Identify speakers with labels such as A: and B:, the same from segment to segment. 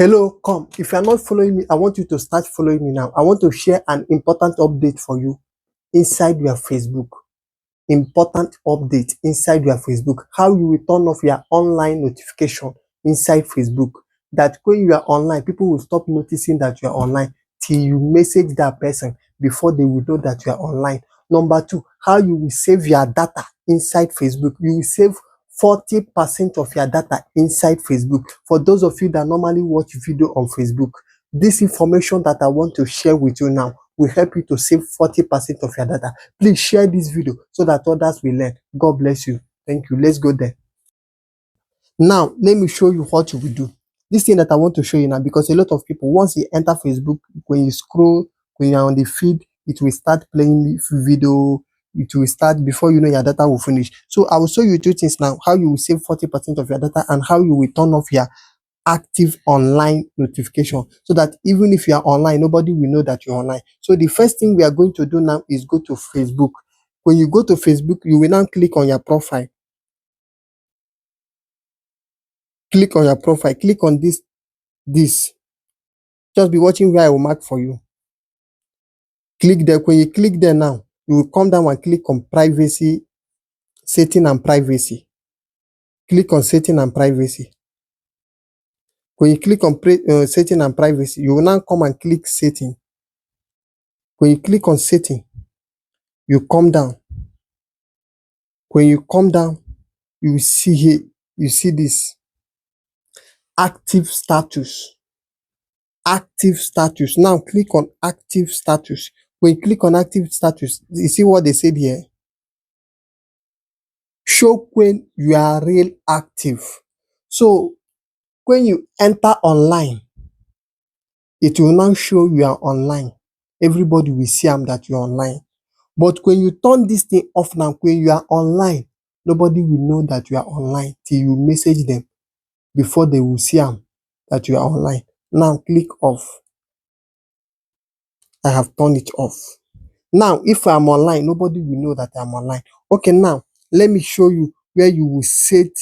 A: Hello, come. If you are not following me, I want you to start following me now. I want to share an important update for you inside your Facebook. Important update inside your Facebook. How you will turn off your online notification inside Facebook. That when you are online, people will stop noticing that you are online till you message that person before they will know that you are online. Number two, how you will save your data inside Facebook. You will save 40% of your data inside Facebook. For those of you that normally watch video on Facebook, this information that I want to share with you now will help you to save 40% of your data. Please share this video so that others will learn. God bless you. Thank you. Let's go there. Now, let me show you what you will do. This thing that I want to show you now, because a lot of people, once you enter Facebook, when you scroll, when you're on the feed, it will start playing video. It will start before you know your data will finish. So I will show you two things now: how you will save 40% of your data and how you will turn off your active online notification, so that even if you are online, nobody will know that you're online. So the first thing we are going to do now is go to Facebook. When you go to Facebook, you will now click on your profile. Click on your profile. Click on this. Just be watching where I will mark for you. Click there. When you click there now, you will come down and click on privacy, setting and privacy. Click on setting and privacy. When you click on setting and privacy, you will now come and click setting. When you click on setting, you come down. When you come down, you will see here, you see this active status. Active status. Now click on active status. When you click on active status, you see what they said here? Show when you are real active. So when you enter online, it will now show you are online. Everybody will see that you're online. But when you turn this thing off now, when you are online, nobody will know that you are online till you message them before they will see that you are online. Now click off. I have turned it off. Now, if I'm online, nobody will know that I'm online. Okay, now let me show you where you will set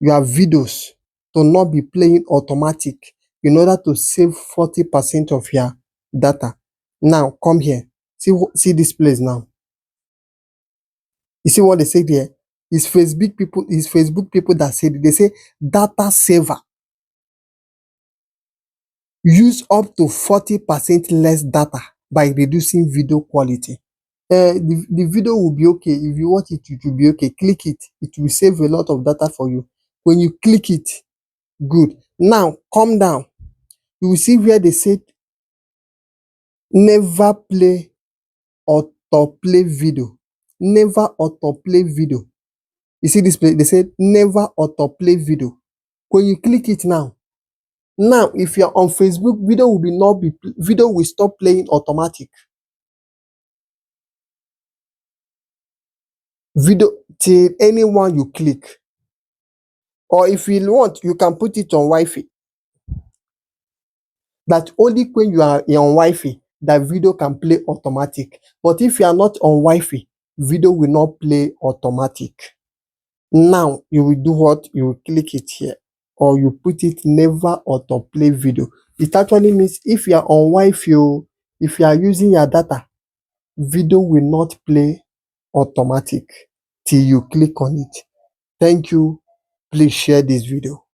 A: your videos to not be playing automatic in order to save 40% of your data. Now, come here. See this place now. You see what they say there? It's Facebook people that said it. They say data saver. Use up to 40% less data by reducing video quality. The video will be okay. If you watch it, it will be okay. Click it. It will save a lot of data for you. When you click it, good. Now, come down. You will see where they said never play autoplay video. Never autoplay video. You see this place? They said never autoplay video. When you click it now, if you're on Facebook, video will stop playing automatic. Video till anyone you click. Or if you want, you can put it on Wi-Fi. That only when you are on Wi-Fi, that video can play automatic. But if you are not on Wi-Fi, video will not play automatic. Now, you will do what? You will click it here. Or you put it never autoplay video. It actually means if you are on Wi-Fi, if you are using your data, video will not play automatic till you click on it. Thank you. Please share this video.